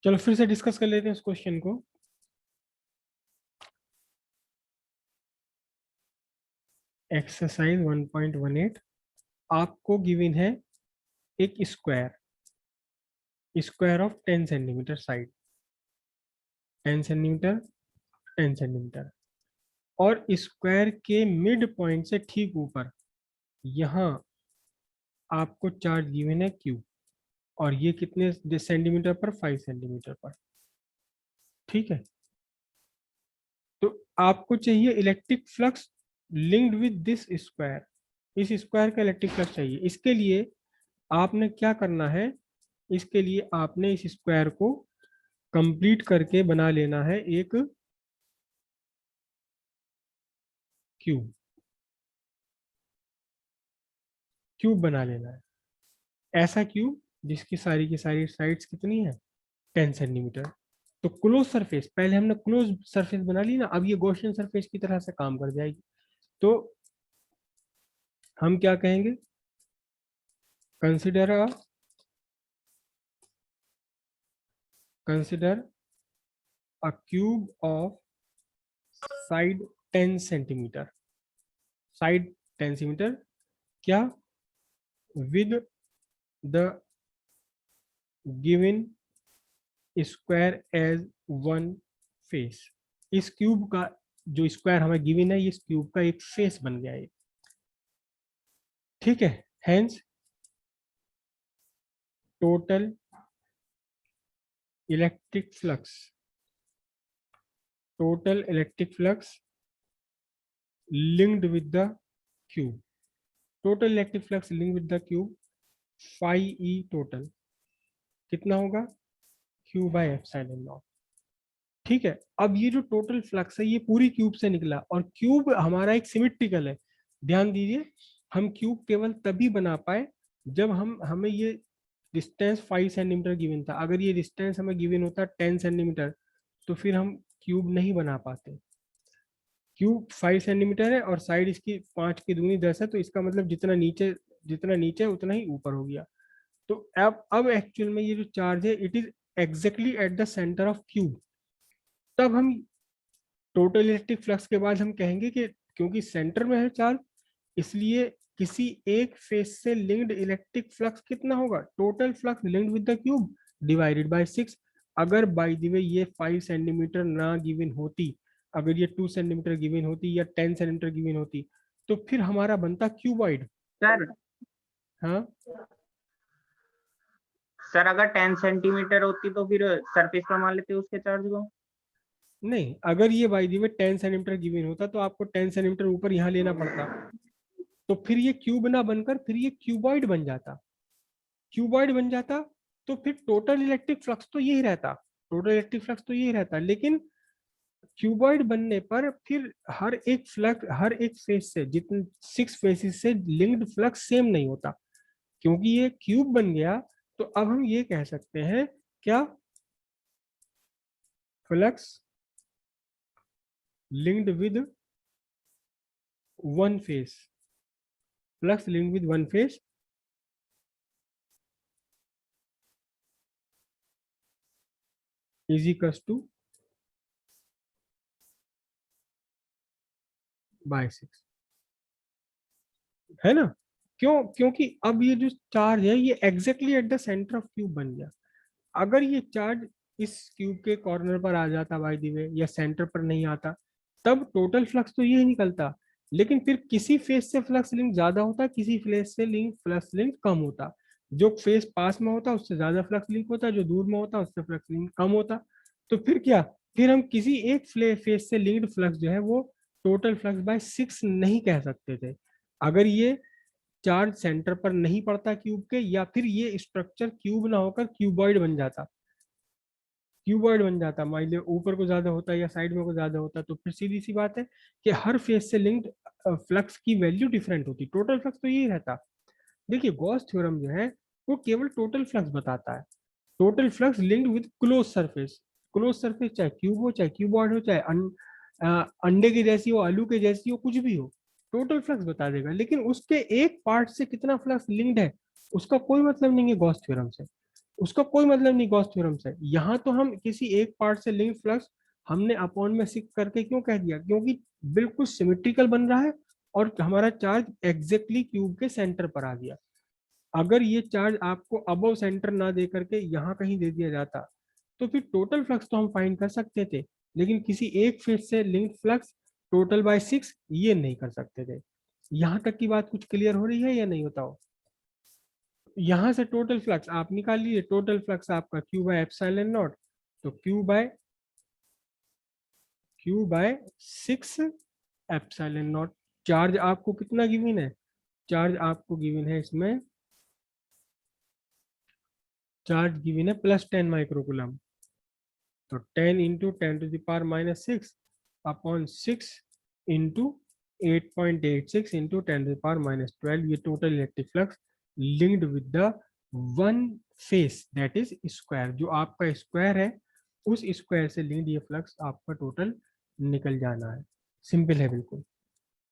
चलो फिर से डिस्कस कर लेते हैं इस क्वेश्चन को। एक्सरसाइज 1.18 आपको गिवन है एक square of 10 centimetre side, 10 centimetre, 10 centimetre, और स्क्वायर के मिड पॉइंट से ठीक ऊपर यहाँ आपको चार्ज गिवन है क्यू, और ये कितने सेंटीमीटर पर? 5 सेंटीमीटर पर। ठीक है, तो आपको चाहिए electric flux linked with this square, इस स्क्वायर का इलेक्ट्रिक फ्लक्स चाहिए। इसके लिए आपने क्या करना है? इसके लिए आपने इस स्क्वायर को कंप्लीट करके बना लेना है एक क्यूब, क्यूब बना लेना है, ऐसा क्यूब जिसकी सारी की सारी साइड्स कितनी है? 10 सेंटीमीटर। तो क्लोज सरफेस, पहले हमने क्लोज सरफेस बना ली ना, अब ये गॉसियन सरफेस की तरह से काम कर जाएगी। तो हम क्या कहेंगे? Consider a cube of side 10 centimetre, side 10 centimetre, क्या? With the given square edge one face. इस क्यूब का जो स्क्वायर हमें गिवन है, इस क्यूब का एक फेस बन गया है। ठीक है, hence total electric flux, total electric flux linked with the cube, total electric flux linked with the cube phi E total कितना होगा? Q by epsilon naught. ठीक है, अब ये जो टोटल फ्लक्स है ये पूरी क्यूब से निकला, और क्यूब हमारा एक सिमेट्रिकल है। ध्यान दीजिए, हम क्यूब केवल तभी बना पाए जब हमें ये डिस्टेंस 5 सेंटीमीटर गिवन था। अगर ये डिस्टेंस हमें गिवन होता 10 सेंटीमीटर तो फिर हम क्यूब नहीं बना पाते। क्यूब 5 सेंटीमीटर है और साइड इसकी 5 की दूनी 10 है, तो इसका मतलब जितना नीचे उतना ही ऊपर हो गया। तो अब एक्चुअल में ये जो चार्ज है it is exactly at the centre of cube. तब हम टोटल इलेक्ट्रिक फ्लक्स के बाद हम कहेंगे कि क्योंकि सेंटर में है चार्ज, इसलिए किसी एक फेस से लिंक्ड इलेक्ट्रिक फ्लक्स कितना होगा? Total flux linked with the cube divided by 6। अगर बाय द वे ये 5 सेंटीमीटर ना गिवन होती, अगर ये 2 सेंटीमीटर गिवन होती या 10 सेंटीमीटर गिवन होती, तो फिर हमारा बनता क्यूबॉइड। सर हाँ सर अगर 10 सेंटीमीटर होती तो फिर सरफेस पर मान लेते उसके चार्ज को। नहीं, अगर ये by the way 10 centimetre given होता तो आपको 10 सेंटीमीटर ऊपर यहाँ लेना पड़ता, तो फिर ये क्यूब ना बनकर फिर ये क्यूबॉइड बन जाता, क्यूबॉइड बन जाता। तो फिर टोटल इलेक्ट्रिक फ्लक्स तो यही रहता, टोटल इलेक्ट्रिक फ्लक्स तो यही रहता, लेकिन क्यूबॉइड बनने पर फिर हर एक फेस से, जितने 6 फेसेस से लिंक्ड फ्लक्स सेम नहीं होता। क्योंकि ये क्यूब बन गया तो अब हम ये कह सकते हैं क्या? Flux linked with one face, flux linked with one face is equal to by 6, है ना? क्यों? क्योंकि अब ये जो चार्ज है ये exactly at the centre of cube बन गया। अगर ये चार्ज इस क्यूब के कॉर्नर पर आ जाता बाय द वे, या सेंटर पर नहीं आता, तब टोटल फ्लक्स तो यही निकलता। लेकिन फिर किसी फेस से फ्लक्स लिंक ज्यादा होता, किसी फेस से फ्लक्स लिंक कम होता। जो फेस पास में होता उससे ज्यादा फ्लक्स लिंक होता, जो दूर में होता उससे फ्लक्स लिंक कम होता। तो फिर क्या? फिर हम किसी एक फेस से लिंक्ड फ्लक्स जो है वो टोटल फ्लक्स बाय 6 नहीं कह सकते थे, अगर ये चार्ज सेंटर पर नहीं पड़ता क्यूब के, या फिर ये स्ट्रक्चर क्यूब ना होकर क्यूबॉइड बन जाता। क्यूबॉइड बन जाता, मान लीजिए ऊपर को ज्यादा होता या साइड में को ज्यादा होता, तो फिर सीधी सी बात है कि हर फेज से लिंक्ड फ्लक्स की वैल्यू डिफरेंट होती, टोटल फ्लक्स तो यही रहता। देखिए गॉस थ्योरम जो है वो केवल टोटल फ्लक्स बताता है, total flux linked with close surface. Close surface चाहे क्यूब हो, चाहे क्यूबॉइड हो, चाहे अंडे के जैसी हो, आलू के जैसी हो, कुछ भी हो, टोटल फ्लक्स बता देगा। लेकिन उसके एक पार्ट से कितना फ्लक्स लिंक्ड है उसका कोई मतलब नहीं है गॉस थ्योरम से। उसका कोई मतलब नहीं गॉस थ्योरम से। यहाँ तो हम किसी एक पार्ट से लिंक फ्लक्स हमने अपॉन में 6 करके क्यों कह दिया, क्योंकि बिल्कुल सिमेट्रिकल बन रहा है और हमारा चार्ज एग्जैक्टली क्यूब के सेंटर पर आ गया। अगर ये चार्ज आपको अबव सेंटर ना दे करके यहाँ कहीं दे दिया जाता तो फिर टोटल फ्लक्स तो हम फाइंड कर सकते थे, लेकिन किसी एक फेज से लिंक फ्लक्स टोटल बाय 6 ये नहीं कर सकते थे। यहाँ तक की बात कुछ क्लियर हो रही है या नहीं, बताओ। यहाँ से टोटल फ्लक्स आप निकाल लीजिए, टोटल फ्लक्स आपका क्यू बाय एप्सिलॉन नॉट, तो Q by 6 epsilon naught. Charge आपको कितना गिवन है, चार्ज आपको गिवन है इसमें, चार्ज गिवन है +10 माइक्रोकूलम। तो 10 इंटू 10⁻⁻6 अपॉन 6 इंटू 8.86 इंटू 10⁻⁻12, ये total electric flux linked with the one face that is square. जो आपका स्क्वायर है उस स्क्वायर से लिंक्ड ये फ्लक्स आपका टोटल निकल जाना है। सिंपल है बिल्कुल।